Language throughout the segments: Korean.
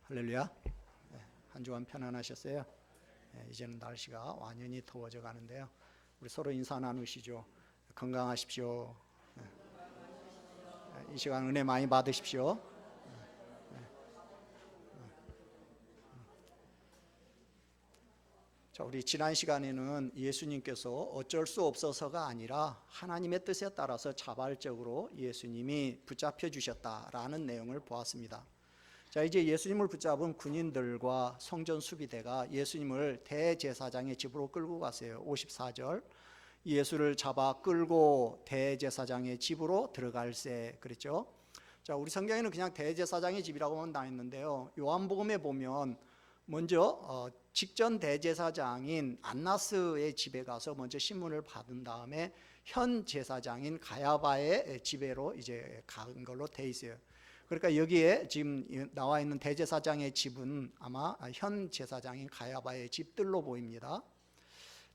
할렐루야. 한 주간 편안하셨어요? 이제는 날씨가 완연히 더워져 가는데요. 우리 서로 인사 나누시죠. 건강하십시오. 이 시간 은혜 많이 받으십시오. 자, 우리 지난 시간에는 예수님께서 어쩔 수 없어서가 아니라 하나님의 뜻에 따라서 자발적으로 예수님이 붙잡혀 주셨다라는 내용을 보았습니다. 자, 이제 예수님을 붙잡은 군인들과 성전 수비대가 예수님을 대제사장의 집으로 끌고 갔어요. 54절. 예수를 잡아 끌고 대제사장의 집으로 들어갈세 그랬죠. 자, 우리 성경에는 그냥 대제사장의 집이라고만 나있는데요. 요한복음에 보면 먼저 직전 대제사장인 안나스의 집에 가서 먼저 신문을 받은 다음에 현 제사장인 가야바의 집에로 이제 간 걸로 돼 있어요. 그러니까 여기에 지금 나와 있는 대제사장의 집은 아마 현 제사장인 가야바의 집들로 보입니다.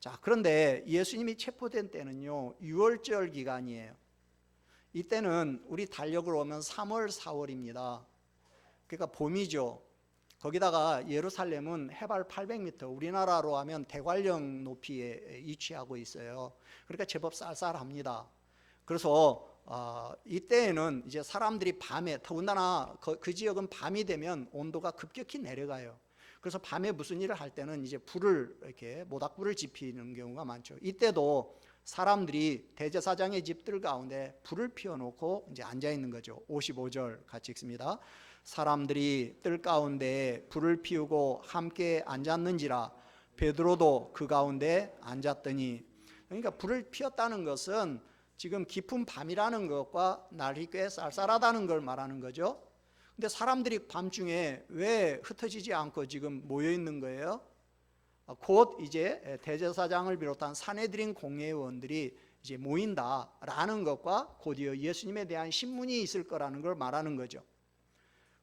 자, 그런데 예수님이 체포된 때는요 6월절 기간이에요. 이때는 우리 달력으로 오면 3월 4월입니다 그러니까 봄이죠. 거기다가 예루살렘은 해발 800m, 우리나라로 하면 대관령 높이에 위치하고 있어요. 그러니까 제법 쌀쌀합니다. 그래서 이때에는 이제 사람들이 밤에, 더군다나 그 지역은 밤이 되면 온도가 급격히 내려가요. 그래서 밤에 무슨 일을 할 때는 이제 불을 이렇게 모닥불을 지피는 경우가 많죠. 이때도 사람들이 대제사장의 집들 가운데 불을 피워놓고 이제 앉아 있는 거죠. 55절 같이 읽습니다. 사람들이 뜰 가운데 불을 피우고 함께 앉았는지라 베드로도 그 가운데 앉았더니, 그러니까 불을 피웠다는 것은 지금 깊은 밤이라는 것과 날이 꽤 쌀쌀하다는 걸 말하는 거죠. 근데 사람들이 밤중에 왜 흩어지지 않고 지금 모여 있는 거예요? 곧 이제 대제사장을 비롯한 산헤드린 공회의원들이 이제 모인다라는 것과 곧이어 예수님에 대한 신문이 있을 거라는 걸 말하는 거죠.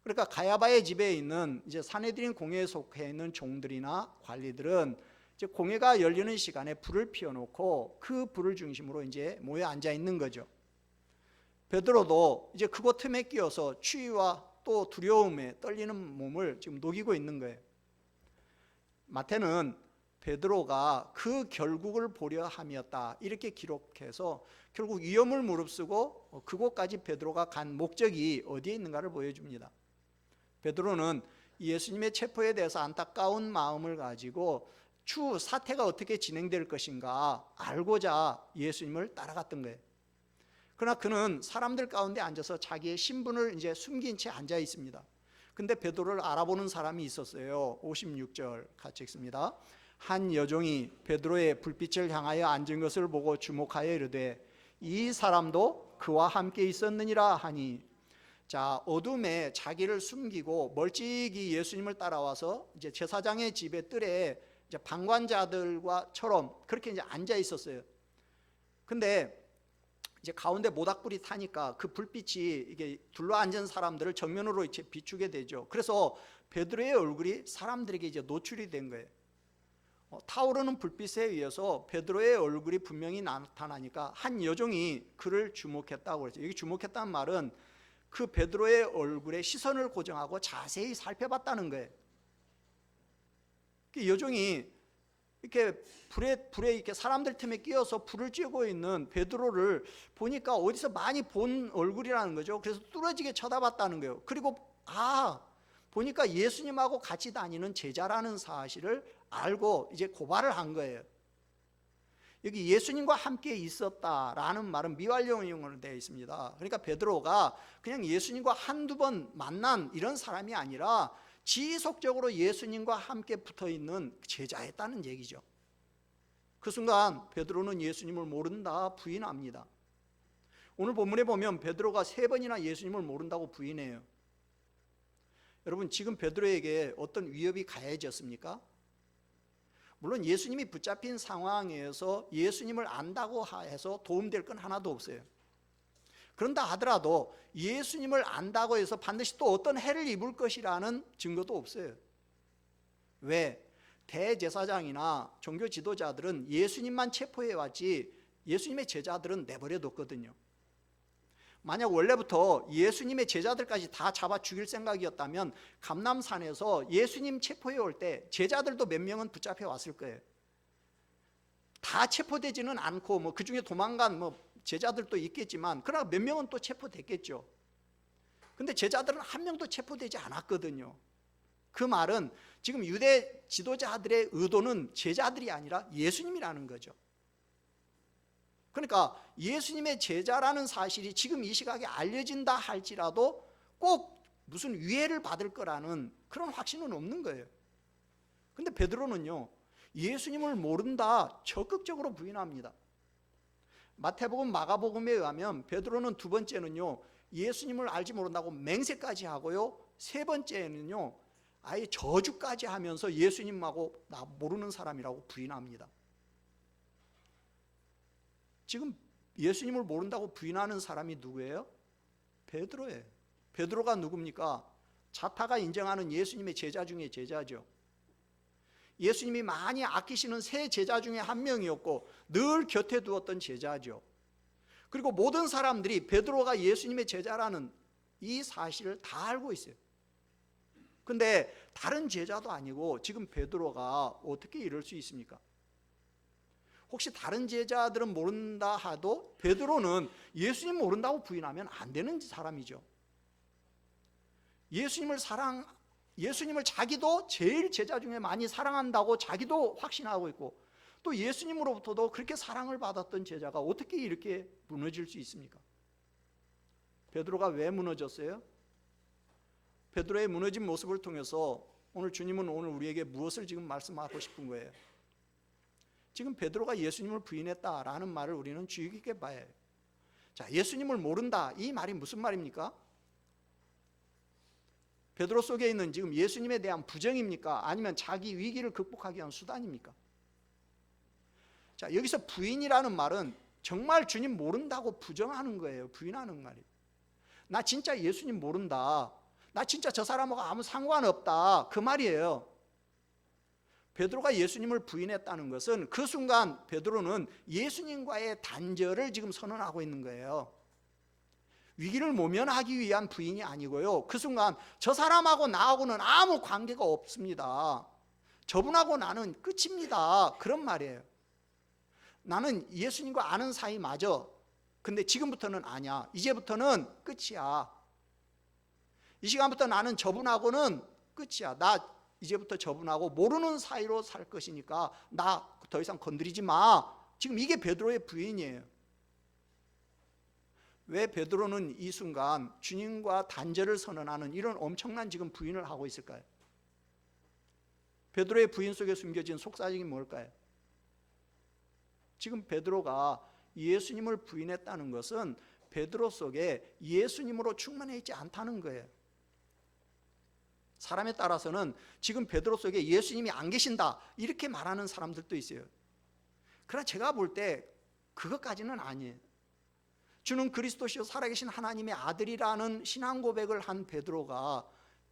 그러니까 가야바의 집에 있는 이제 산헤드린 공회에 속해 있는 종들이나 관리들은 이제 공회가 열리는 시간에 불을 피워놓고 그 불을 중심으로 이제 모여 앉아 있는 거죠. 베드로도 이제 그곳 틈에 끼어서 추위와 또 두려움에 떨리는 몸을 지금 녹이고 있는 거예요. 마태는 베드로가 그 결국을 보려 함이었다 이렇게 기록해서 결국 위험을 무릅쓰고 그곳까지 베드로가 간 목적이 어디에 있는가를 보여줍니다. 베드로는 예수님의 체포에 대해서 안타까운 마음을 가지고 추후 사태가 어떻게 진행될 것인가 알고자 예수님을 따라갔던 거예요. 그러나 그는 사람들 가운데 앉아서 자기의 신분을 이제 숨긴 채 앉아 있습니다. 근데 베드로를 알아보는 사람이 있었어요. 56절 같이 읽습니다. 한 여종이 베드로의 불빛을 향하여 앉은 것을 보고 주목하여 이르되 이 사람도 그와 함께 있었느니라 하니, 자, 어둠에 자기를 숨기고 멀찍이 예수님을 따라와서 이제 제사장의 집의 뜰에 이제 방관자들과처럼 그렇게 이제 앉아 있었어요. 근데 이제 가운데 모닥불이 타니까 그 불빛이 이게 둘러앉은 사람들을 정면으로 이제 비추게 되죠. 그래서 베드로의 얼굴이 사람들에게 이제 노출이 된 거예요. 타오르는 불빛에 의해서 베드로의 얼굴이 분명히 나타나니까 한 여종이 그를 주목했다고 그랬죠. 여기 주목했다는 말은 그 베드로의 얼굴에 시선을 고정하고 자세히 살펴봤다는 거예요. 그 여종이 이렇게 불에 이렇게 사람들 틈에 끼어서 불을 쬐고 있는 베드로를 보니까 어디서 많이 본 얼굴이라는 거죠. 그래서 뚫어지게 쳐다봤다는 거예요. 그리고 보니까 예수님하고 같이 다니는 제자라는 사실을 알고 이제 고발을 한 거예요. 여기 예수님과 함께 있었다라는 말은 미완료형으로 되어 있습니다. 그러니까 베드로가 그냥 예수님과 한두 번 만난 이런 사람이 아니라 지속적으로 예수님과 함께 붙어있는 제자였다는 얘기죠. 그 순간 베드로는 예수님을 모른다 부인합니다. 오늘 본문에 보면 베드로가 3번이나 예수님을 모른다고 부인해요. 여러분, 지금 베드로에게 어떤 위협이 가해졌습니까? 물론 예수님이 붙잡힌 상황에서 예수님을 안다고 해서 도움될 건 하나도 없어요. 그런다 하더라도 예수님을 안다고 해서 반드시 또 어떤 해를 입을 것이라는 증거도 없어요. 왜? 대제사장이나 종교 지도자들은 예수님만 체포해 왔지 예수님의 제자들은 내버려 뒀거든요. 만약 원래부터 예수님의 제자들까지 다 잡아 죽일 생각이었다면 감람산에서 예수님 체포해 올 때 제자들도 몇 명은 붙잡혀 왔을 거예요. 다 체포되지는 않고 뭐 그중에 도망간 뭐 제자들도 있겠지만 그러나 몇 명은 또 체포됐겠죠. 근데 제자들은 한 명도 체포되지 않았거든요. 그 말은 지금 유대 지도자들의 의도는 제자들이 아니라 예수님이라는 거죠. 그러니까 예수님의 제자라는 사실이 지금 이 시각에 알려진다 할지라도 꼭 무슨 위해를 받을 거라는 그런 확신은 없는 거예요. 근데 베드로는요, 예수님을 모른다 적극적으로 부인합니다. 마태복음, 마가복음에 의하면 베드로는 두 번째는요, 예수님을 알지 모른다고 맹세까지 하고요, 세 번째는요, 아예 저주까지 하면서 예수님하고 나 모르는 사람이라고 부인합니다. 지금 예수님을 모른다고 부인하는 사람이 누구예요? 베드로예요. 베드로가 누굽니까? 자타가 인정하는 예수님의 제자 중에 제자죠. 예수님이 많이 아끼시는 세 제자 중에 한 명이었고 늘 곁에 두었던 제자죠. 그리고 모든 사람들이 베드로가 예수님의 제자라는 이 사실을 다 알고 있어요. 근데 다른 제자도 아니고 지금 베드로가 어떻게 이럴 수 있습니까? 혹시 다른 제자들은 모른다 하도 베드로는 예수님 모른다고 부인하면 안 되는 사람이죠. 예수님을 자기도 제일 제자 중에 많이 사랑한다고 자기도 확신하고 있고 또 예수님으로부터도 그렇게 사랑을 받았던 제자가 어떻게 이렇게 무너질 수 있습니까? 베드로가 왜 무너졌어요? 베드로의 무너진 모습을 통해서 오늘 주님은 오늘 우리에게 무엇을 지금 말씀하고 싶은 거예요? 지금 베드로가 예수님을 부인했다라는 말을 우리는 주의 깊게 봐야 해요. 자, 예수님을 모른다 이 말이 무슨 말입니까? 베드로 속에 있는 지금 예수님에 대한 부정입니까? 아니면 자기 위기를 극복하기 위한 수단입니까? 자, 여기서 부인이라는 말은 정말 주님 모른다고 부정하는 거예요. 부인하는 말이에요. 나 진짜 예수님 모른다. 나 진짜 저 사람하고 아무 상관없다. 그 말이에요. 베드로가 예수님을 부인했다는 것은 그 순간 베드로는 예수님과의 단절을 지금 선언하고 있는 거예요. 위기를 모면하기 위한 부인이 아니고요. 그 순간 저 사람하고 나하고는 아무 관계가 없습니다. 저분하고 나는 끝입니다. 그런 말이에요. 나는 예수님과 아는 사이 맞아. 근데 지금부터는 아니야. 이제부터는 끝이야. 이 시간부터 나는 저분하고는 끝이야. 나 이제부터 저분하고 모르는 사이로 살 것이니까 나 더 이상 건드리지 마. 지금 이게 베드로의 부인이에요. 왜 베드로는 이 순간 주님과 단절을 선언하는 이런 엄청난 지금 부인을 하고 있을까요? 베드로의 부인 속에 숨겨진 속사정이 뭘까요? 지금 베드로가 예수님을 부인했다는 것은 베드로 속에 예수님으로 충만해 있지 않다는 거예요. 사람에 따라서는 지금 베드로 속에 예수님이 안 계신다 이렇게 말하는 사람들도 있어요. 그러나 제가 볼 때 그것까지는 아니에요. 주는 그리스도시요 살아계신 하나님의 아들이라는 신앙 고백을 한 베드로가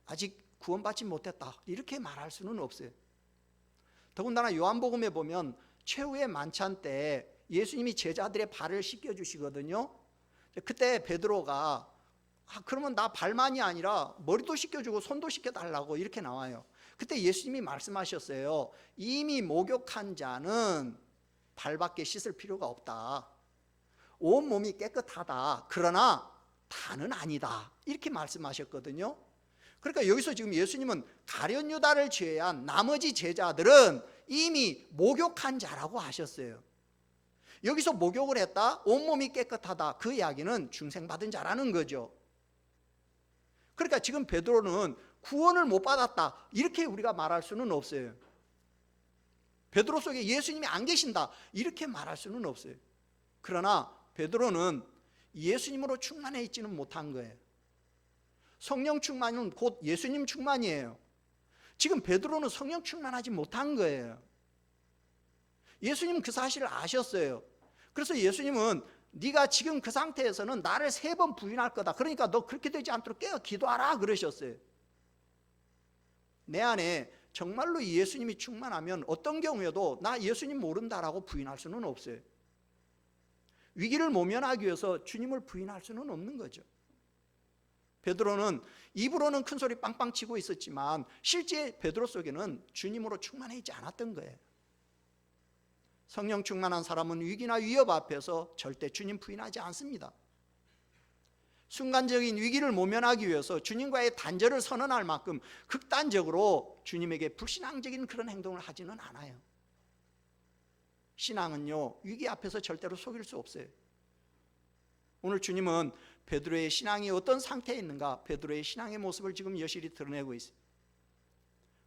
아직 구원받지 못했다 이렇게 말할 수는 없어요. 더군다나 요한복음에 보면 최후의 만찬 때 예수님이 제자들의 발을 씻겨주시거든요. 그때 베드로가 그러면 나 발만이 아니라 머리도 씻겨주고 손도 씻겨달라고 이렇게 나와요. 그때 예수님이 말씀하셨어요. 이미 목욕한 자는 발밖에 씻을 필요가 없다. 온 몸이 깨끗하다. 그러나 다는 아니다. 이렇게 말씀하셨거든요. 그러니까 여기서 지금 예수님은 가룟 유다를 제외한 나머지 제자들은 이미 목욕한 자라고 하셨어요. 여기서 목욕을 했다, 온몸이 깨끗하다. 그 이야기는 중생받은 자라는 거죠. 그러니까 지금 베드로는 구원을 못 받았다 이렇게 우리가 말할 수는 없어요. 베드로 속에 예수님이 안 계신다 이렇게 말할 수는 없어요. 그러나 베드로는 예수님으로 충만해 있지는 못한 거예요. 성령 충만은 곧 예수님 충만이에요. 지금 베드로는 성령 충만하지 못한 거예요. 예수님은 그 사실을 아셨어요. 그래서 예수님은 네가 지금 그 상태에서는 나를 3번 부인할 거다. 그러니까 너 그렇게 되지 않도록 깨어 기도하라 그러셨어요. 내 안에 정말로 예수님이 충만하면 어떤 경우에도 나 예수님 모른다라고 부인할 수는 없어요. 위기를 모면하기 위해서 주님을 부인할 수는 없는 거죠. 베드로는 입으로는 큰 소리 빵빵 치고 있었지만 실제 베드로 속에는 주님으로 충만해 있지 않았던 거예요. 성령 충만한 사람은 위기나 위협 앞에서 절대 주님 부인하지 않습니다. 순간적인 위기를 모면하기 위해서 주님과의 단절을 선언할 만큼 극단적으로 주님에게 불신앙적인 그런 행동을 하지는 않아요. 신앙은요, 위기 앞에서 절대로 속일 수 없어요. 오늘 주님은 베드로의 신앙이 어떤 상태에 있는가, 베드로의 신앙의 모습을 지금 여실히 드러내고 있어요.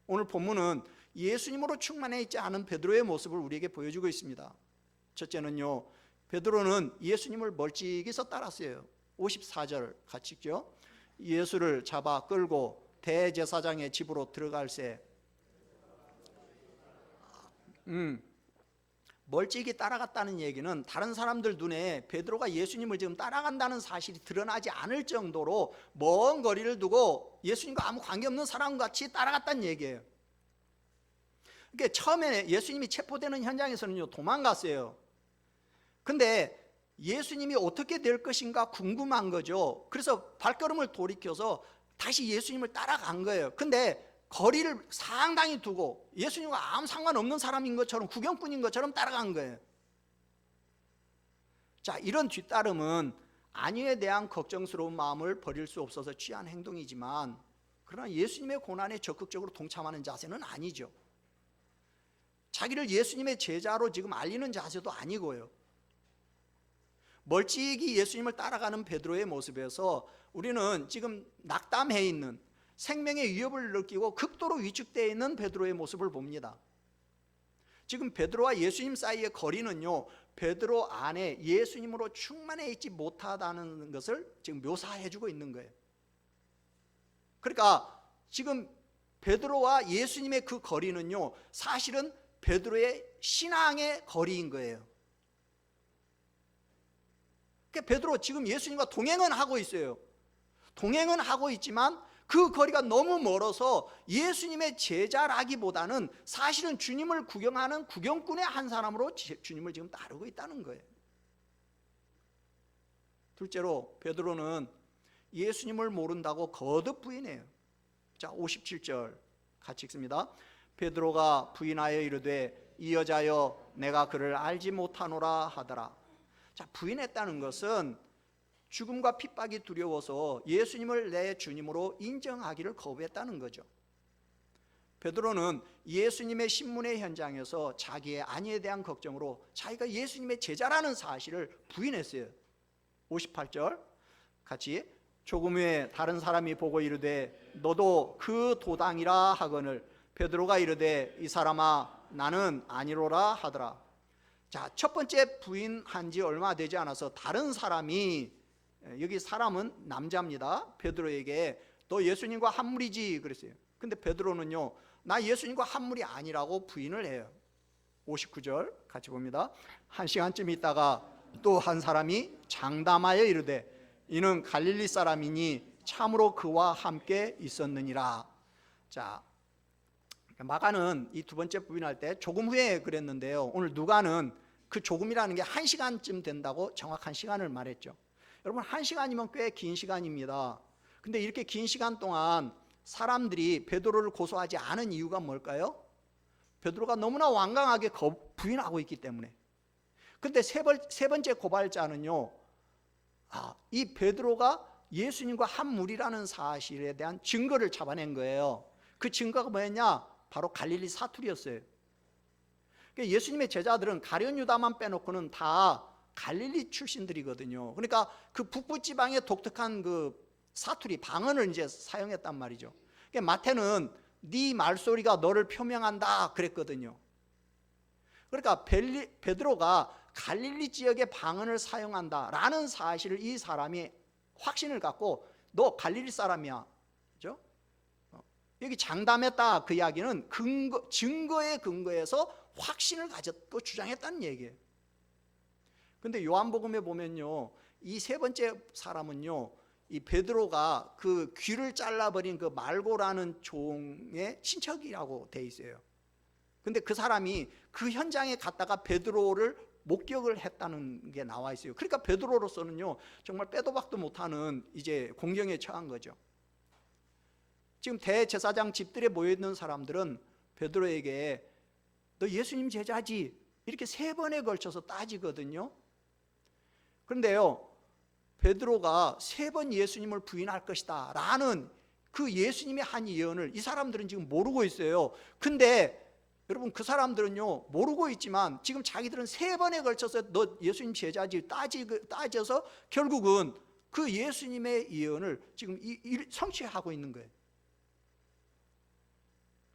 오늘 본문은 예수님으로 충만해 있지 않은 베드로의 모습을 우리에게 보여주고 있습니다. 첫째는요, 베드로는 예수님을 멀찍이서 따랐어요. 54절 같이 읽죠. 예수를 잡아 끌고 대제사장의 집으로 들어갈새 멀찍이 따라갔다는 얘기는 다른 사람들 눈에 베드로가 예수님을 지금 따라간다는 사실이 드러나지 않을 정도로 먼 거리를 두고 예수님과 아무 관계없는 사람같이 따라갔다는 얘기예요. 그러니까 처음에 예수님이 체포되는 현장에서는요, 도망갔어요. 근데 예수님이 어떻게 될 것인가 궁금한 거죠. 그래서 발걸음을 돌이켜서 다시 예수님을 따라간 거예요. 근데 거리를 상당히 두고 예수님과 아무 상관없는 사람인 것처럼, 구경꾼인 것처럼 따라간 거예요. 자, 이런 뒤따름은 안위에 대한 걱정스러운 마음을 버릴 수 없어서 취한 행동이지만, 그러나 예수님의 고난에 적극적으로 동참하는 자세는 아니죠. 자기를 예수님의 제자로 지금 알리는 자세도 아니고요. 멀찍이 예수님을 따라가는 베드로의 모습에서 우리는 지금 낙담해 있는, 생명의 위협을 느끼고 극도로 위축되어 있는 베드로의 모습을 봅니다. 지금 베드로와 예수님 사이의 거리는요, 베드로 안에 예수님으로 충만해 있지 못하다는 것을 지금 묘사해 주고 있는 거예요. 그러니까 지금 베드로와 예수님의 그 거리는요, 사실은 베드로의 신앙의 거리인 거예요. 그러니까 베드로 지금 예수님과 동행은 하고 있어요. 동행은 하고 있지만 그 거리가 너무 멀어서 예수님의 제자라기보다는 사실은 주님을 구경하는 구경꾼의 한 사람으로 주님을 지금 따르고 있다는 거예요. 둘째로 베드로는 예수님을 모른다고 거듭 부인해요. 자, 57절 같이 읽습니다. 베드로가 부인하여 이르되 이 여자여 내가 그를 알지 못하노라 하더라. 자, 부인했다는 것은 죽음과 핍박이 두려워서 예수님을 내 주님으로 인정하기를 거부했다는 거죠. 베드로는 예수님의 신문의 현장에서 자기의 안위에 대한 걱정으로 자기가 예수님의 제자라는 사실을 부인했어요. 58절 같이 조금 후에 다른 사람이 보고 이르되 너도 그 도당이라 하거늘 베드로가 이르되 이 사람아 나는 아니로라 하더라. 자, 첫 번째 부인한 지 얼마 되지 않아서 다른 사람이, 여기 사람은 남자입니다, 베드로에게 너 예수님과 한물이지 그랬어요. 근데 베드로는요, 나 예수님과 한물이 아니라고 부인을 해요. 59절 같이 봅니다. 한 시간쯤 있다가 또 한 사람이 장담하여 이르되 이는 갈릴리 사람이니 참으로 그와 함께 있었느니라. 자, 마가는 이 두 번째 부인할 때 조금 후에 그랬는데요, 오늘 누가는 그 조금이라는 게 1시간쯤 된다고 정확한 시간을 말했죠. 여러분, 1시간이면 꽤 긴 시간입니다. 근데 이렇게 긴 시간 동안 사람들이 베드로를 고소하지 않은 이유가 뭘까요? 베드로가 너무나 완강하게 부인하고 있기 때문에. 근데 세 번째 고발자는요, 이 베드로가 예수님과 한 무리라는 사실에 대한 증거를 잡아낸 거예요. 그 증거가 뭐였냐? 바로 갈릴리 사투리였어요. 그러니까 예수님의 제자들은 가룟 유다만 빼놓고는 다 갈릴리 출신들이거든요. 그러니까 그 북부 지방의 독특한 그 사투리, 방언을 이제 사용했단 말이죠. 그러니까 마태는 네 말소리가 너를 표명한다 그랬거든요. 그러니까 베드로가 갈릴리 지역의 방언을 사용한다라는 사실을 이 사람이 확신을 갖고 너 갈릴리 사람이야, 그렇죠? 여기 장담했다 그 이야기는 증거에 근거해서 확신을 가졌고 주장했다는 얘기예요. 근데 요한복음에 보면요, 이 세 번째 사람은요, 이 베드로가 그 귀를 잘라버린 그 말고라는 종의 친척이라고 돼 있어요. 근데 그 사람이 그 현장에 갔다가 베드로를 목격을 했다는 게 나와 있어요. 그러니까 베드로로서는요 정말 빼도 박도 못하는 이제 공경에 처한 거죠. 지금 대제사장 집들에 모여 있는 사람들은 베드로에게 너 예수님 제자지 이렇게 3번에 걸쳐서 따지거든요. 그런데요 베드로가 3번 예수님을 부인할 것이다 라는 그 예수님의 한 예언을 이 사람들은 지금 모르고 있어요. 근데 여러분 그 사람들은요 모르고 있지만 지금 자기들은 3번에 걸쳐서 너 예수님 제자지 따져서 결국은 그 예수님의 예언을 지금 성취하고 있는 거예요.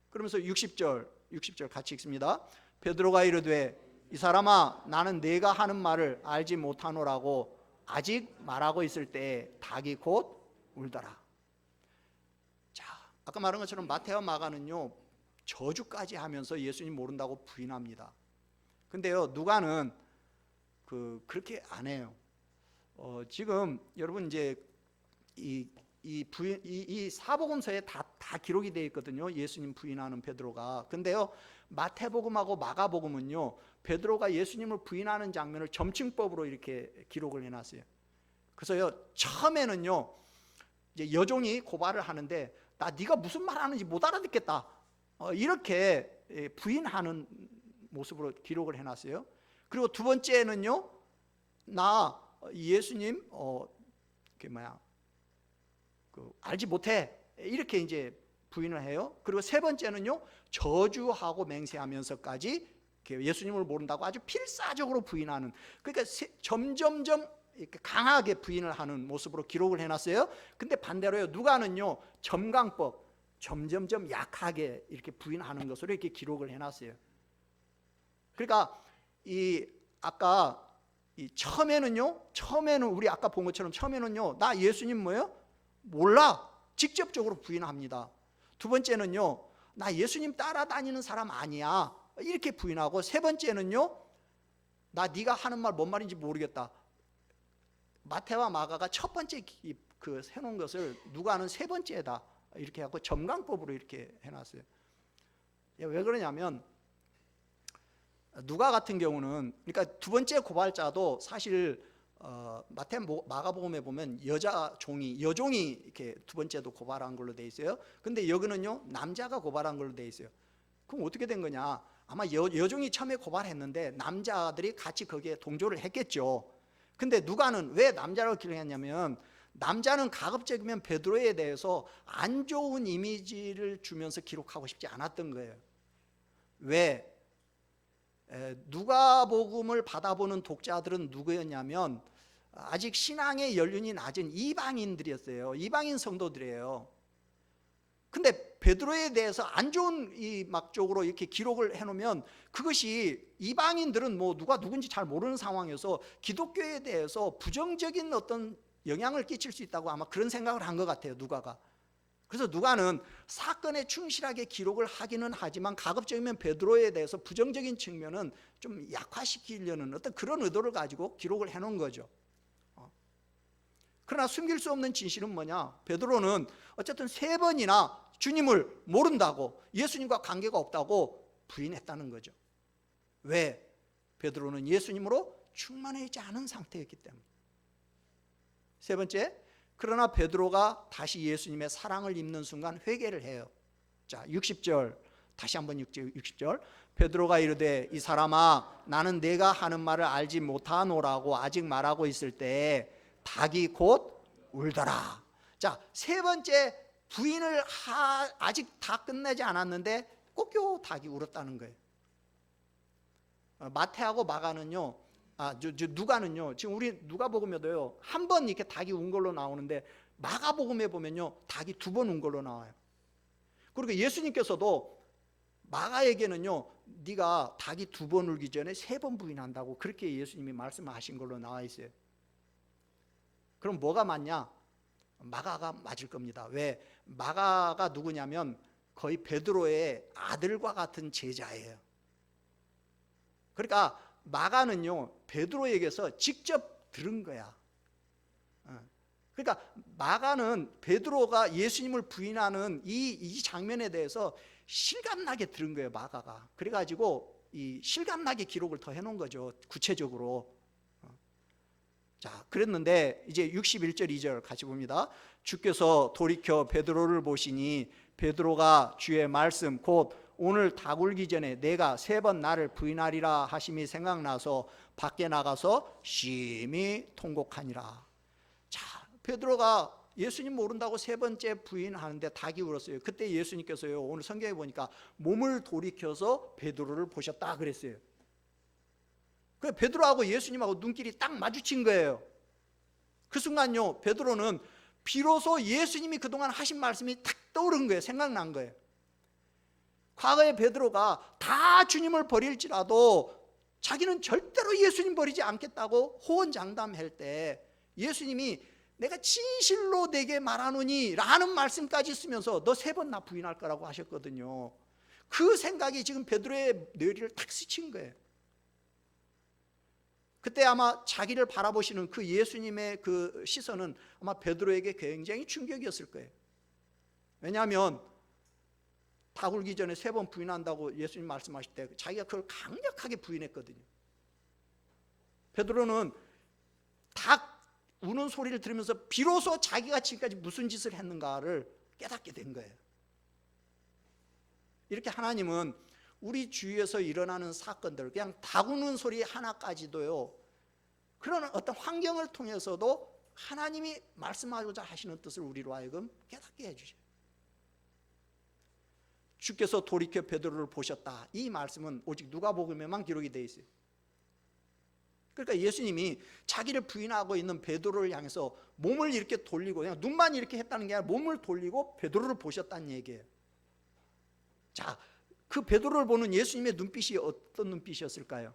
그러면서 60절 같이 읽습니다. 베드로가 이르되 이 사람아 나는 네가 하는 말을 알지 못하노라고 아직 말하고 있을 때에 닭이 곧 울더라. 자, 아까 말한 것처럼 마태와 마가는요 저주까지 하면서 예수님 모른다고 부인합니다. 근데요 누가는 그렇게 안 해요. 지금 여러분 이제 이 사복음서에 다 기록이 되어 있거든요. 예수님 부인하는 베드로가. 근데요 마태복음하고 마가복음은요 베드로가 예수님을 부인하는 장면을 점층법으로 이렇게 기록을 해놨어요. 그래서요 처음에는요 이제 여종이 고발을 하는데 나 네가 무슨 말 하는지 못 알아듣겠다 이렇게 부인하는 모습으로 기록을 해놨어요. 그리고 두 번째는요 나 예수님 알지 못해 이렇게 이제 부인을 해요. 그리고 세 번째는요 저주하고 맹세하면서까지 예수님을 모른다고 아주 필사적으로 부인하는, 그러니까 점점점 이렇게 강하게 부인을 하는 모습으로 기록을 해놨어요. 근데 반대로요 누가는요 점강법 점점점 약하게 이렇게 부인하는 것으로 이렇게 기록을 해놨어요. 그러니까 아까 처음에는 우리 아까 본 것처럼 처음에는요 나 예수님 뭐예요? 몰라 직접적으로 부인합니다. 두 번째는요 나 예수님 따라다니는 사람 아니야 이렇게 부인하고, 세 번째는요 나 네가 하는 말 뭔 말인지 모르겠다. 마태와 마가가 첫 번째 해놓은 것을 누가는 세 번째다 이렇게 하고 점강법으로 이렇게 해놨어요. 왜 그러냐면 누가 같은 경우는, 그러니까 두 번째 고발자도 사실 마태 마가복음에 보면 여종이 이렇게 두 번째도 고발한 걸로 돼 있어요. 근데 여기는요 남자가 고발한 걸로 돼 있어요. 그럼 어떻게 된 거냐? 아마 여종이 처음에 고발했는데 남자들이 같이 거기에 동조를 했겠죠. 근데 누가는 왜 남자라고 기록했냐면 남자는 가급적이면 베드로에 대해서 안 좋은 이미지를 주면서 기록하고 싶지 않았던 거예요. 왜? 누가복음을 받아보는 독자들은 누구였냐면 아직 신앙의 연륜이 낮은 이방인들이었어요. 이방인 성도들이에요. 근데 베드로에 대해서 안 좋은 쪽으로 이렇게 기록을 해놓으면 그것이 이방인들은 누가 누군지 잘 모르는 상황에서 기독교에 대해서 부정적인 어떤 영향을 끼칠 수 있다고 아마 그런 생각을 한 것 같아요, 누가가. 그래서 누가는 사건에 충실하게 기록을 하기는 하지만 가급적이면 베드로에 대해서 부정적인 측면은 좀 약화시키려는 어떤 그런 의도를 가지고 기록을 해놓은 거죠. 그러나 숨길 수 없는 진실은 뭐냐? 베드로는 어쨌든 3번이나 주님을 모른다고, 예수님과 관계가 없다고 부인했다는 거죠. 왜? 베드로는 예수님으로 충만해 있지 않은 상태였기 때문에. 세 번째, 그러나 베드로가 다시 예수님의 사랑을 입는 순간 회개를 해요. 자, 60절 다시 한번 60절. 베드로가 이르되 이 사람아 나는 내가 하는 말을 알지 못하노라고 아직 말하고 있을 때에 닭이 곧 울더라. 자, 세 번째 부인을 아직 다 끝내지 않았는데 꼭 닭이 울었다는 거예요. 마태하고 마가는요, 누가는요, 지금 우리 누가복음에도요 한 번 이렇게 닭이 운 걸로 나오는데 마가복음에 보면요 닭이 2번 운 걸로 나와요. 그리고 예수님께서도 마가에게는요 네가 닭이 2번 울기 전에 3번 부인한다고 그렇게 예수님이 말씀하신 걸로 나와 있어요. 그럼 뭐가 맞냐? 마가가 맞을 겁니다. 왜? 마가가 누구냐면 거의 베드로의 아들과 같은 제자예요. 그러니까 마가는요 베드로에게서 직접 들은 거야. 그러니까 마가는 베드로가 예수님을 부인하는 이 장면에 대해서 실감나게 들은 거예요, 마가가. 그래가지고 이 실감나게 기록을 더 해놓은 거죠. 구체적으로. 자, 그랬는데 이제 61절 2절 같이 봅니다. 주께서 돌이켜 베드로를 보시니 베드로가 주의 말씀 곧 오늘 다 굴기 전에 내가 3번 나를 부인하리라 하심이 생각나서 밖에 나가서 심히 통곡하니라. 자, 베드로가 예수님 모른다고 3번째 부인하는데 닭이 울었어요. 그때 예수님께서요, 오늘 성경에 보니까 몸을 돌이켜서 베드로를 보셨다 그랬어요. 그 베드로하고 예수님하고 눈길이 딱 마주친 거예요. 그 순간요, 베드로는 비로소 예수님이 그동안 하신 말씀이 탁 떠오른 거예요. 생각난 거예요. 과거에 베드로가 다 주님을 버릴지라도 자기는 절대로 예수님 버리지 않겠다고 호언장담할 때 예수님이 내가 진실로 내게 말하노니 라는 말씀까지 쓰면서 너 3번 나 부인할 거라고 하셨거든요. 그 생각이 지금 베드로의 뇌리를 탁 스친 거예요. 그때 아마 자기를 바라보시는 그 예수님의 그 시선은 아마 베드로에게 굉장히 충격이었을 거예요. 왜냐하면 다 굴기 전에 3번 부인한다고 예수님 말씀하실 때 자기가 그걸 강력하게 부인했거든요. 베드로는 닭 우는 소리를 들으면서 비로소 자기가 지금까지 무슨 짓을 했는가를 깨닫게 된 거예요. 이렇게 하나님은 우리 주위에서 일어나는 사건들, 그냥 닭 우는 소리 하나까지도요, 그런 어떤 환경을 통해서도 하나님이 말씀하고자 하시는 뜻을 우리로 하여금 깨닫게 해주셔요. 주께서 돌이켜 베드로를 보셨다. 이 말씀은 오직 누가복음에만 기록이 되어 있어요. 그러니까 예수님이 자기를 부인하고 있는 베드로를 향해서 몸을 이렇게 돌리고 그냥 눈만 이렇게 했다는 게 아니라 몸을 돌리고 베드로를 보셨다는 얘기예요. 자, 그 베드로를 보는 예수님의 눈빛이 어떤 눈빛이었을까요?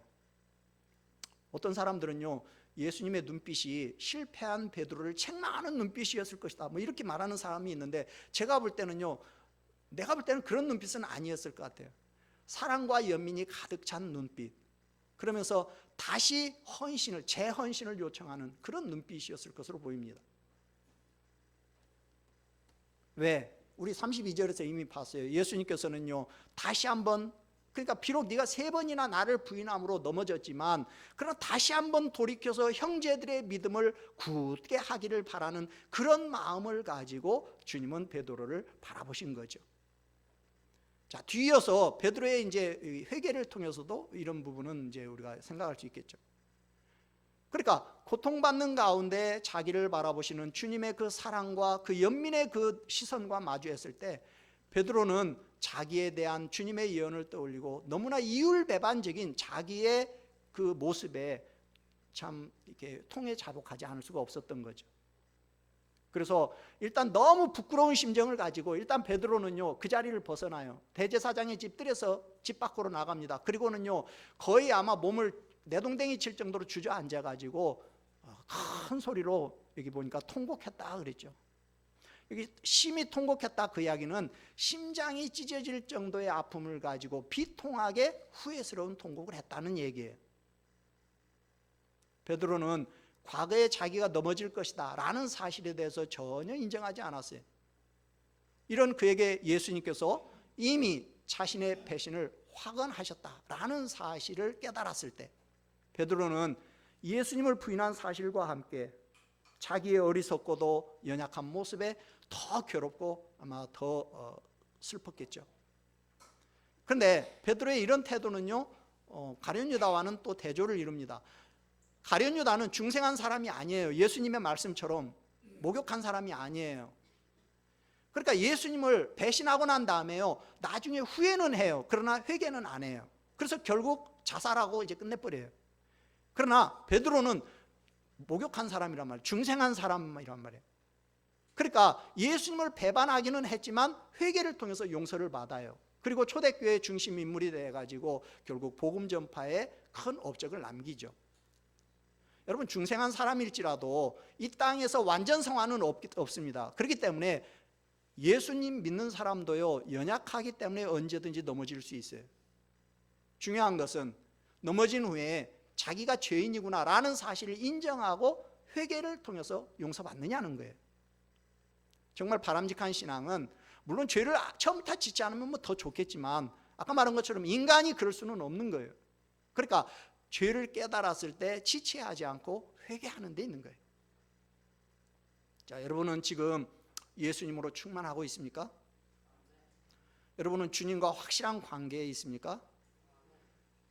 어떤 사람들은요, 예수님의 눈빛이 실패한 베드로를 책망하는 눈빛이었을 것이다, 뭐 이렇게 말하는 사람이 있는데, 제가 볼 때는 그런 눈빛은 아니었을 것 같아요. 사랑과 연민이 가득 찬 눈빛, 그러면서 다시 재헌신을 요청하는 그런 눈빛이었을 것으로 보입니다. 왜? 우리 32절에서 이미 봤어요. 예수님께서는요, 다시 한번, 그러니까 비록 네가 3번이나 나를 부인함으로 넘어졌지만 그러나 다시 한번 돌이켜서 형제들의 믿음을 굳게 하기를 바라는 그런 마음을 가지고 주님은 베드로를 바라보신 거죠. 자, 뒤이어서 베드로의 이제 회개를 통해서도 이런 부분은 이제 우리가 생각할 수 있겠죠. 그러니까 고통받는 가운데 자기를 바라보시는 주님의 그 사랑과 그 연민의 그 시선과 마주했을 때 베드로는 자기에 대한 주님의 예언을 떠올리고 너무나 이율배반적인 자기의 그 모습에 참 이렇게 통에 자복하지 않을 수가 없었던 거죠. 그래서 일단 너무 부끄러운 심정을 가지고 일단 베드로는요, 그 자리를 벗어나요. 대제사장의 집들에서 집 밖으로 나갑니다. 그리고는요, 거의 아마 몸을 내동댕이 칠 정도로 주저앉아 가지고 큰 소리로, 여기 보니까 통곡했다 그랬죠. 여기 심히 통곡했다, 그 이야기는 심장이 찢어질 정도의 아픔을 가지고 비통하게 후회스러운 통곡을 했다는 얘기예요. 베드로는 과거에 자기가 넘어질 것이다 라는 사실에 대해서 전혀 인정하지 않았어요. 이런 그에게 예수님께서 이미 자신의 배신을 확언하셨다라는 사실을 깨달았을 때 베드로는 예수님을 부인한 사실과 함께 자기의 어리석고도 연약한 모습에 더 괴롭고 아마 더 슬펐겠죠. 그런데 베드로의 이런 태도는요, 가룟 유다와는 또 대조를 이룹니다. 가룟 유다는 중생한 사람이 아니에요. 예수님의 말씀처럼 목욕한 사람이 아니에요. 그러니까 예수님을 배신하고 난 다음에요, 나중에 후회는 해요. 그러나 회개는 안 해요. 그래서 결국 자살하고 이제 끝내버려요. 그러나 베드로는 목욕한 사람이란 말이에요. 중생한 사람이란 말이에요. 그러니까 예수님을 배반하기는 했지만 회개를 통해서 용서를 받아요. 그리고 초대교회의 중심 인물이 돼가지고 결국 복음 전파에 큰 업적을 남기죠. 여러분, 중생한 사람일지라도 이 땅에서 완전 성화는 없습니다. 그렇기 때문에 예수님 믿는 사람도요, 연약하기 때문에 언제든지 넘어질 수 있어요. 중요한 것은 넘어진 후에 자기가 죄인이구나 라는 사실을 인정하고 회개를 통해서 용서받느냐는 거예요. 정말 바람직한 신앙은 물론 죄를 처음부터 짓지 않으면 뭐 더 좋겠지만 아까 말한 것처럼 인간이 그럴 수는 없는 거예요. 그러니까 죄를 깨달았을 때 지체하지 않고 회개하는 데 있는 거예요. 자, 여러분은 지금 예수님으로 충만하고 있습니까? 여러분은 주님과 확실한 관계에 있습니까?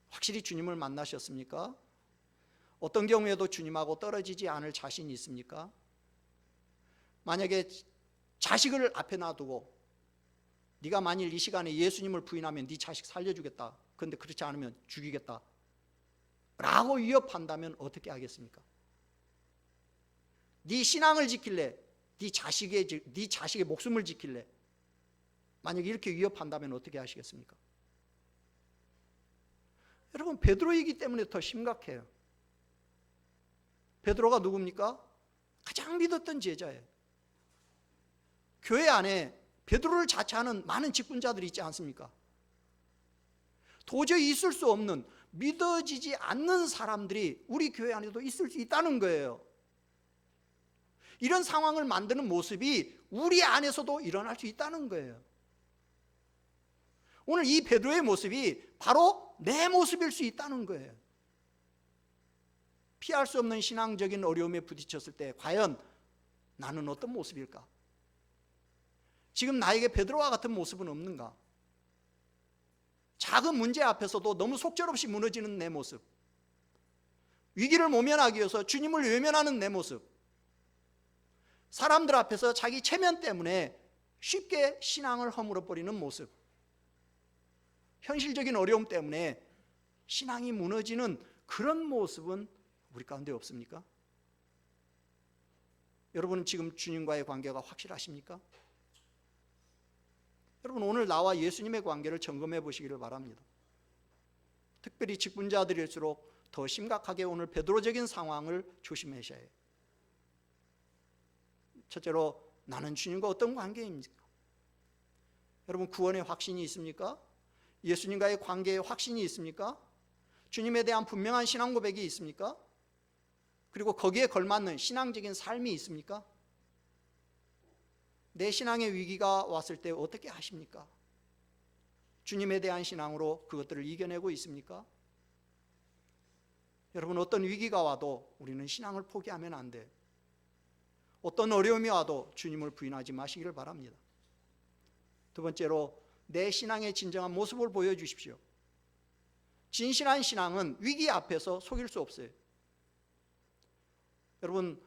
확실히 주님을 만나셨습니까? 어떤 경우에도 주님하고 떨어지지 않을 자신이 있습니까? 만약에 자식을 앞에 놔두고 네가 만일 이 시간에 예수님을 부인하면 네 자식 살려주겠다, 그런데 그렇지 않으면 죽이겠다 라고 위협한다면 어떻게 하겠습니까? 네 신앙을 지킬래? 네 자식의 목숨을 지킬래? 만약에 이렇게 위협한다면 어떻게 하시겠습니까? 여러분, 베드로이기 때문에 더 심각해요. 베드로가 누굽니까? 가장 믿었던 제자예요. 교회 안에 베드로를 자처하는 많은 직분자들이 있지 않습니까? 도저히 있을 수 없는, 믿어지지 않는 사람들이 우리 교회 안에도 있을 수 있다는 거예요. 이런 상황을 만드는 모습이 우리 안에서도 일어날 수 있다는 거예요. 오늘 이 베드로의 모습이 바로 내 모습일 수 있다는 거예요. 피할 수 없는 신앙적인 어려움에 부딪혔을 때 과연 나는 어떤 모습일까? 지금 나에게 베드로와 같은 모습은 없는가? 작은 문제 앞에서도 너무 속절없이 무너지는 내 모습, 위기를 모면하기 위해서 주님을 외면하는 내 모습, 사람들 앞에서 자기 체면 때문에 쉽게 신앙을 허물어버리는 모습, 현실적인 어려움 때문에 신앙이 무너지는 그런 모습은 우리 가운데 없습니까? 여러분은 지금 주님과의 관계가 확실하십니까? 여러분, 오늘 나와 예수님의 관계를 점검해 보시기를 바랍니다. 특별히 직분자들일수록 더 심각하게 오늘 베드로적인 상황을 조심하셔야 해요. 첫째로, 나는 주님과 어떤 관계입니까? 여러분, 구원의 확신이 있습니까? 예수님과의 관계에 확신이 있습니까? 주님에 대한 분명한 신앙 고백이 있습니까? 그리고 거기에 걸맞는 신앙적인 삶이 있습니까? 내 신앙의 위기가 왔을 때 어떻게 하십니까? 주님에 대한 신앙으로 그것들을 이겨내고 있습니까? 여러분, 어떤 위기가 와도 우리는 신앙을 포기하면 안 돼요. 어떤 어려움이 와도 주님을 부인하지 마시기를 바랍니다. 두 번째로, 내 신앙의 진정한 모습을 보여주십시오. 진실한 신앙은 위기 앞에서 속일 수 없어요. 여러분,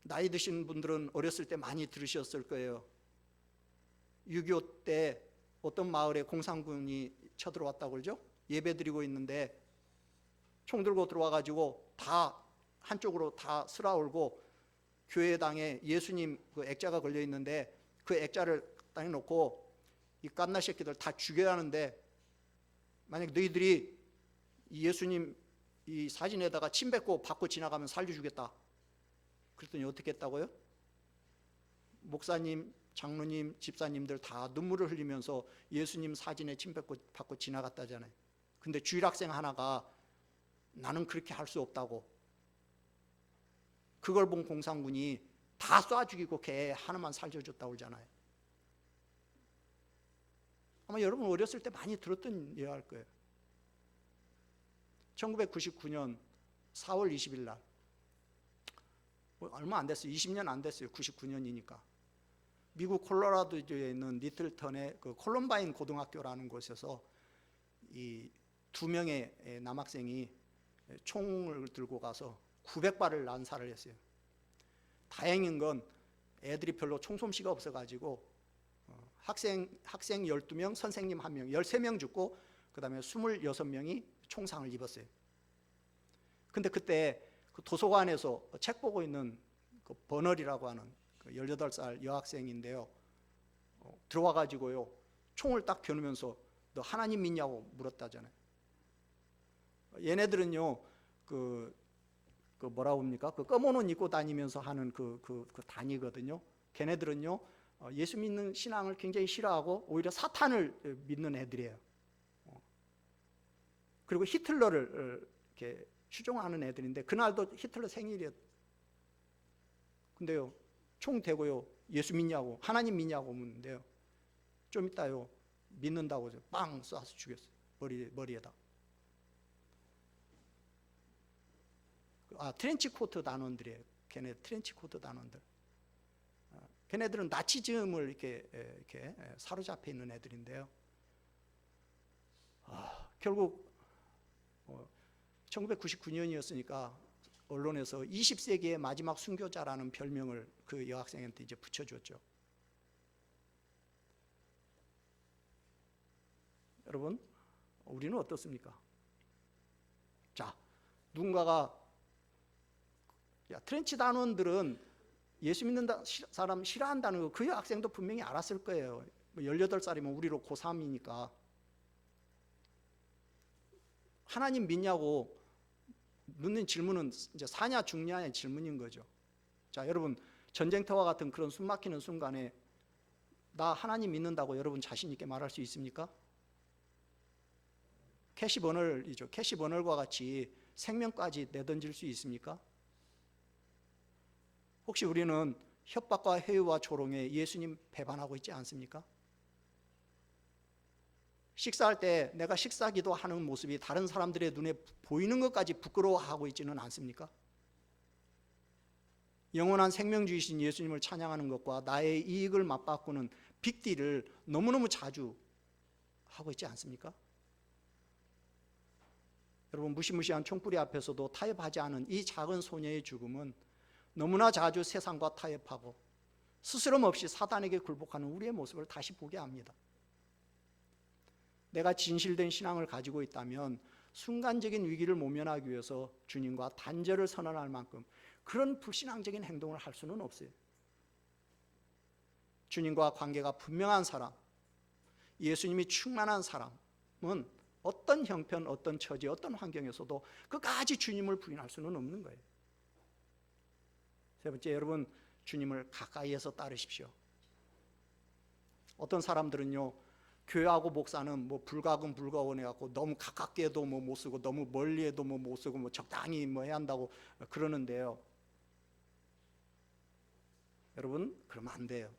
나이 드신 분들은 어렸을 때 많이 들으셨을 거예요. 6.25 때 어떤 마을에 공산군이 쳐들어왔다고 그러죠? 예배 드리고 있는데 총 들고 들어와가지고 다 한쪽으로 다 쓸어올고 교회당에 예수님 그 액자가 걸려 있는데 그 액자를 땅에 놓고 이 갓나 새끼들 다 죽여야 하는데, 만약 너희들이 예수님 이 사진에다가 침 뱉고 받고 지나가면 살려주겠다. 그랬더니 어떻게 했다고요? 목사님, 장로님, 집사님들 다 눈물을 흘리면서 예수님 사진에 침 뱉고 받고 지나갔다잖아요. 근데 주일학생 하나가 나는 그렇게 할 수 없다고, 그걸 본 공산군이 다 쏴 죽이고 걔 하나만 살려줬다고 그러잖아요. 아마 여러분 어렸을 때 많이 들었던 예화일 거예요. 1999년 4월 20일 날, 얼마 안 됐어요. 20년 안 됐어요. 99년이니까. 미국 콜로라도주에 있는 리틀턴의 그 콜럼바인 고등학교라는 곳에서 이 2명의 남학생이 총을 들고 가서 900발을 난사를 했어요. 다행인 건 애들이 별로 총솜씨가 없어가지고 학생 12명, 선생님 1명, 13명 죽고 그 다음에 26명이 총상을 입었어요. 근데 그때 그 도서관에서 책 보고 있는 그 버널이라고 하는 그 18살 여학생인데요, 들어와가지고요 총을 딱 겨누면서 너 하나님 믿냐고 물었다잖아요. 얘네들은요 그 뭐라고 합니까? 그 검은 옷 입고 다니면서 하는 그 단이거든요. 걔네들은요 예수 믿는 신앙을 굉장히 싫어하고 오히려 사탄을 믿는 애들이에요. 그리고 히틀러를 이렇게 추종하는 애들인데, 그날도 히틀러 생일이었. 근데요 총 대고요 예수 믿냐고, 하나님 믿냐고 묻는데요, 좀 이따요 믿는다고 빵 쏴서 죽였어요. 머리에다. 트렌치 코트 단원들이에요. 걔네 트렌치 코트 단원들. 걔네들은 나치즘을 이렇게 사로잡혀 있는 애들인데요. 결국 1999년이었으니까 언론에서 20세기의 마지막 순교자라는 별명을 그 여학생한테 이제 붙여줬죠. 여러분, 우리는 어떻습니까? 자, 누군가가 트렌치 단원들은 예수 믿는 사람 싫어한다는 거 그 여학생도 분명히 알았을 거예요. 18살이면 우리로 고3이니까. 하나님 믿냐고 묻는 질문은 이제 사냐 죽냐의 질문인 거죠. 자, 여러분, 전쟁터와 같은 그런 숨막히는 순간에 나 하나님 믿는다고 여러분 자신 있게 말할 수 있습니까? 캐시 버널이죠. 캐시 버널과 같이 생명까지 내던질 수 있습니까? 혹시 우리는 협박과 해유와 조롱에 예수님 배반하고 있지 않습니까? 식사할 때 내가 식사기도 하는 모습이 다른 사람들의 눈에 보이는 것까지 부끄러워하고 있지는 않습니까? 영원한 생명주이신 예수님을 찬양하는 것과 나의 이익을 맞바꾸는 빅딜을 너무너무 자주 하고 있지 않습니까? 여러분, 무시무시한 총뿌리 앞에서도 타협하지 않은 이 작은 소녀의 죽음은 너무나 자주 세상과 타협하고 스스럼 없이 사단에게 굴복하는 우리의 모습을 다시 보게 합니다. 내가 진실된 신앙을 가지고 있다면 순간적인 위기를 모면하기 위해서 주님과 단절을 선언할 만큼 그런 불신앙적인 행동을 할 수는 없어요. 주님과 관계가 분명한 사람, 예수님이 충만한 사람은 어떤 형편, 어떤 처지, 어떤 환경에서도 끝까지 주님을 부인할 수는 없는 거예요. 세 번째, 여러분, 주님을 가까이에서 따르십시오. 어떤 사람들은요, 교회하고 목사는 불가근 불가원해 갖고 너무 가깝게 해도 못 쓰고 너무 멀리 해도 못 쓰고 적당히 해야 한다고 그러는데요. 여러분, 그러면 안 돼요.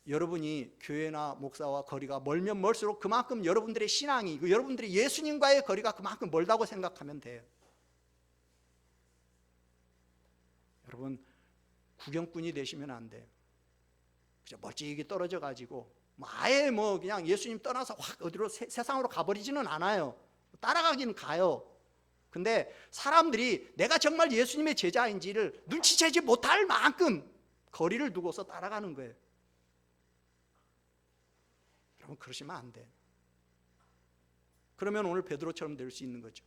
여러분이 교회나 목사와 거리가 멀면 멀수록 그만큼 여러분들의 신앙이, 여러분들의 예수님과의 거리가 그만큼 멀다고 생각하면 돼요. 여러분, 구경꾼이 되시면 안 돼요. 그저 멀찍이 떨어져 가지고 아예 그냥 예수님 떠나서 확 어디로 세상으로 가버리지는 않아요. 따라가긴 가요. 근데 사람들이 내가 정말 예수님의 제자인지를 눈치채지 못할 만큼 거리를 두고서 따라가는 거예요. 여러분, 그러시면 안 돼요. 그러면 오늘 베드로처럼 될 수 있는 거죠.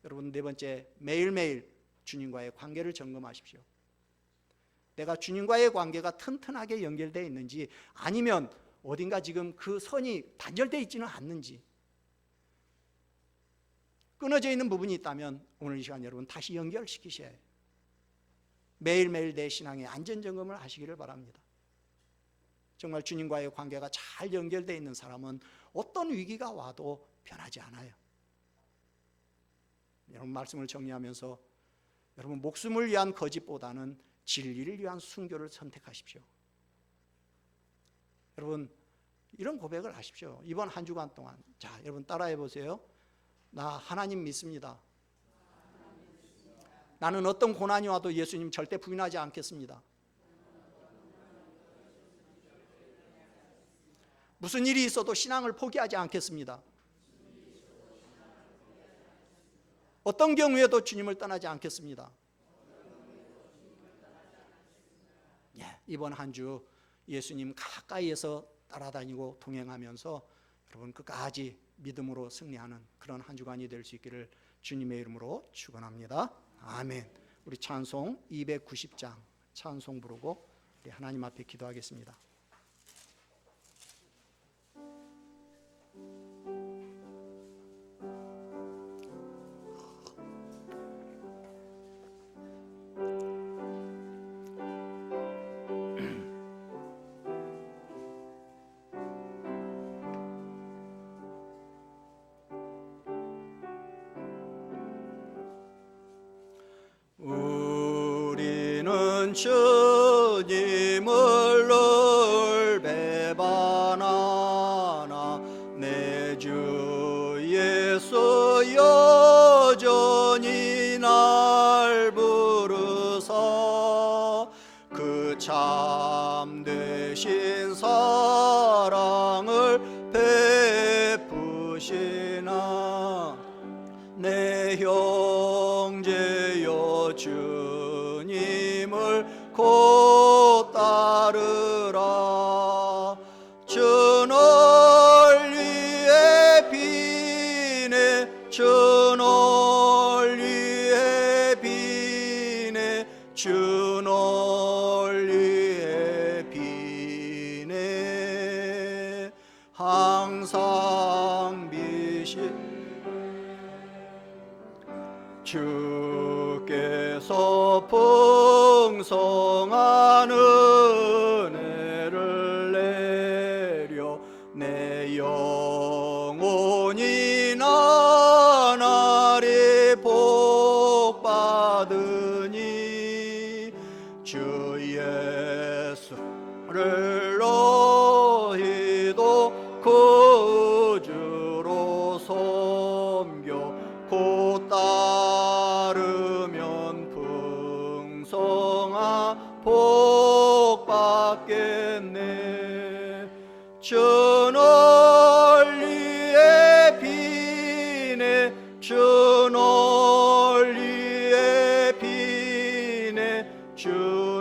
여러분, 네 번째, 매일매일 주님과의 관계를 점검하십시오. 내가 주님과의 관계가 튼튼하게 연결되어 있는지, 아니면 어딘가 지금 그 선이 단절되어 있지는 않는지, 끊어져 있는 부분이 있다면 오늘 이 시간 여러분 다시 연결시키셔야 해요. 매일매일 내 신앙의 안전점검을 하시기를 바랍니다. 정말 주님과의 관계가 잘 연결되어 있는 사람은 어떤 위기가 와도 변하지 않아요. 여러분, 말씀을 정리하면서 여러분, 목숨을 위한 거짓보다는 진리를 위한 순교를 선택하십시오. 여러분, 이런 고백을 하십시오. 이번 한 주간 동안. 자, 여러분 따라해 보세요. 나 하나님 믿습니다. 나는 어떤 고난이 와도 예수님 절대 부인하지 않겠습니다. 무슨 일이 있어도 신앙을 포기하지 않겠습니다. 어떤 경우에도 주님을 떠나지 않겠습니다. 이번 한 주 예수님 가까이에서 따라다니고 동행하면서 여러분 끝까지 믿음으로 승리하는 그런 한 주간이 될 수 있기를 주님의 이름으로 축원합니다. 아멘. 우리 찬송 290장 찬송 부르고 우리 하나님 앞에 기도하겠습니다. 주님을 놀배바 내 형제여 주님을 곧 따르라. 주 논리의 비네 주 논리의 비네 주 논리의 비네 항상 비신 주께서 풍성한 은혜를 내려 내 영혼이 나날이 복받으니 주 예수를 너희도 구주로 섬겨 곧 따르면 풍성한 복 받겠네. 주 논리의 비네 주 논리의 비네 주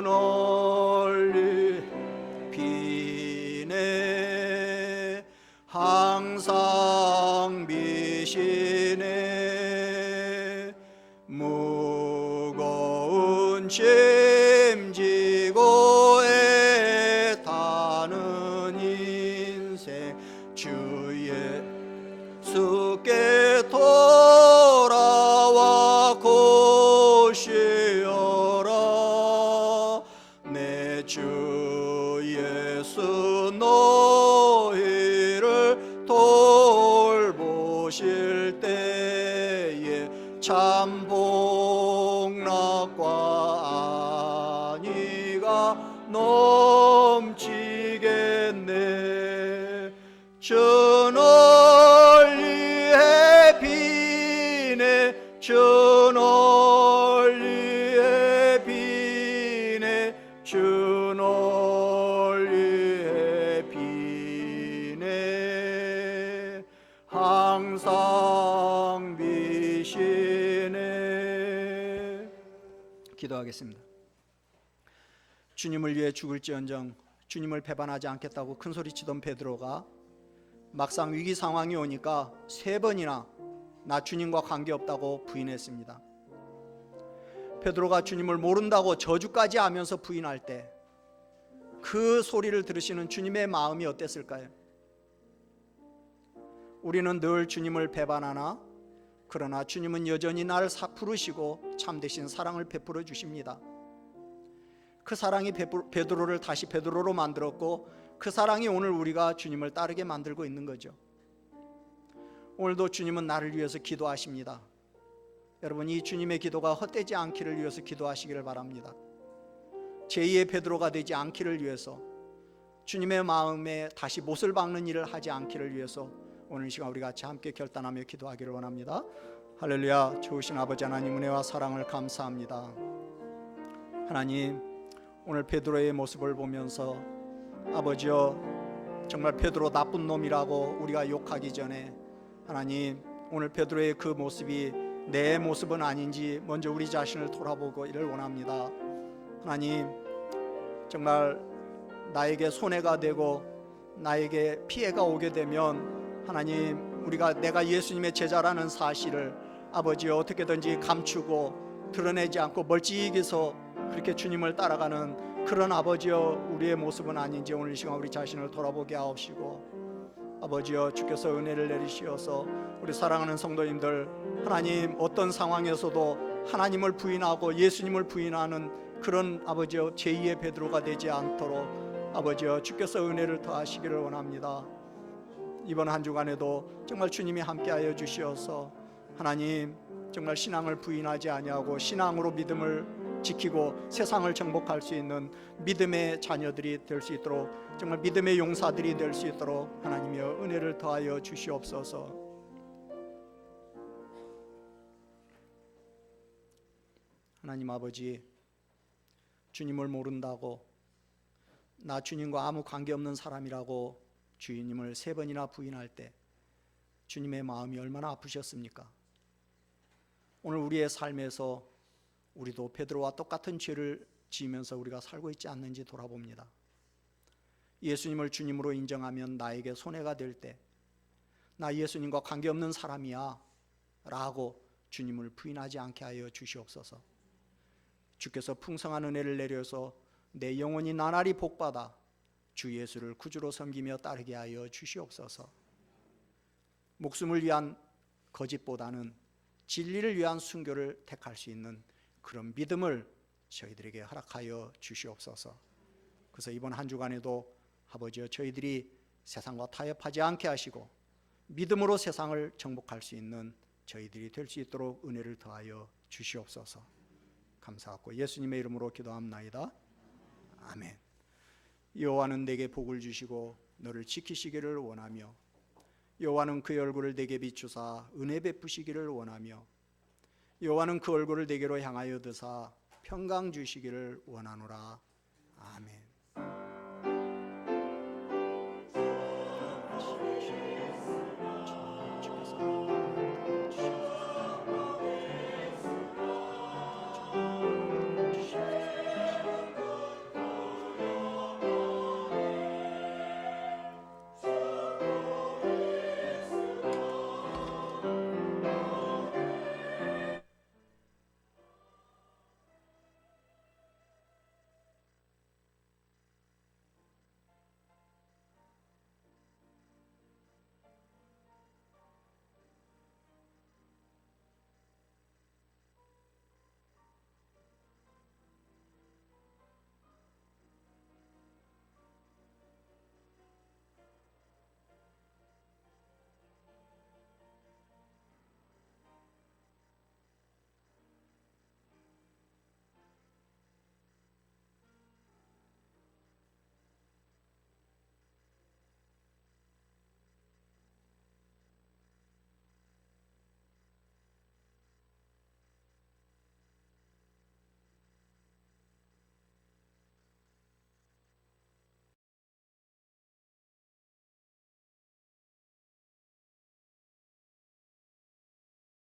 논리 비네 항상 비시네. 무거운 짐 지고 애타는 인생 주 예수께 돌아와 곧 쉬어라. 내 주 예수 너희를 돌보실 때에 참 복락과 안위가 넘치겠네. 주 논리의 비네 주 논리의 비네 주 논리의 비네 항상 비시네. 기도하겠습니다. 주님을 위해 죽을지언정 주님을 배반하지 않겠다고 큰소리치던 베드로가 막상 위기 상황이 오니까 3번이나 나 주님과 관계없다고 부인했습니다. 베드로가 주님을 모른다고 저주까지 하면서 부인할 때 그 소리를 들으시는 주님의 마음이 어땠을까요? 우리는 늘 주님을 배반하나 그러나 주님은 여전히 나를 부르시고 참되신 사랑을 베풀어 주십니다. 그 사랑이 베드로를 다시 베드로로 만들었고 그 사랑이 오늘 우리가 주님을 따르게 만들고 있는 거죠. 오늘도 주님은 나를 위해서 기도하십니다. 여러분, 이 주님의 기도가 헛되지 않기를 위해서 기도하시기를 바랍니다. 제2의 베드로가 되지 않기를 위해서, 주님의 마음에 다시 못을 박는 일을 하지 않기를 위해서 오늘 이 시간 우리 같이 함께 결단하며 기도하기를 원합니다. 할렐루야. 좋으신 아버지 하나님, 은혜와 사랑을 감사합니다. 하나님, 오늘 베드로의 모습을 보면서 아버지여, 정말 베드로 나쁜 놈이라고 우리가 욕하기 전에 하나님, 오늘 베드로의 그 모습이 내 모습은 아닌지 먼저 우리 자신을 돌아보기를 원합니다. 하나님, 정말 나에게 손해가 되고 나에게 피해가 오게 되면 하나님, 우리가 내가 예수님의 제자라는 사실을 아버지여 어떻게든지 감추고 드러내지 않고 멀찍이서 그렇게 주님을 따라가는 그런 아버지여 우리의 모습은 아닌지 오늘 이 시간 우리 자신을 돌아보게 하옵시고, 아버지여 주께서 은혜를 내리시어서 우리 사랑하는 성도님들, 하나님 어떤 상황에서도 하나님을 부인하고 예수님을 부인하는 그런 아버지여 제2의 베드로가 되지 않도록 아버지여 주께서 은혜를 더하시기를 원합니다. 이번 한 주간에도 정말 주님이 함께하여 주시어서 하나님 정말 신앙을 부인하지 아니하고 신앙으로 믿음을 지키고 세상을 정복할 수 있는 믿음의 자녀들이 될 수 있도록, 정말 믿음의 용사들이 될 수 있도록 하나님이여 은혜를 더하여 주시옵소서. 하나님 아버지, 주님을 모른다고, 나 주님과 아무 관계없는 사람이라고 주님을 3번이나 부인할 때 주님의 마음이 얼마나 아프셨습니까? 오늘 우리의 삶에서 우리도 베드로와 똑같은 죄를 지으면서 우리가 살고 있지 않는지 돌아봅니다. 예수님을 주님으로 인정하면 나에게 손해가 될 때, 나 예수님과 관계없는 사람이야 라고 주님을 부인하지 않게 하여 주시옵소서. 주께서 풍성한 은혜를 내려서 내 영혼이 나날이 복받아 주 예수를 구주로 섬기며 따르게 하여 주시옵소서. 목숨을 위한 거짓보다는 진리를 위한 순교를 택할 수 있는 그런 믿음을 저희들에게 허락하여 주시옵소서. 그래서 이번 한 주간에도 아버지여, 저희들이 세상과 타협하지 않게 하시고 믿음으로 세상을 정복할 수 있는 저희들이 될 수 있도록 은혜를 더하여 주시옵소서. 감사하고 예수님의 이름으로 기도합나이다. 아멘. 여호와는 내게 복을 주시고 너를 지키시기를 원하며, 여호와는 그의 얼굴을 내게 비추사 은혜 베푸시기를 원하며, 여호와는 그 얼굴을 내게로 향하여 드사 평강 주시기를 원하노라. 아멘.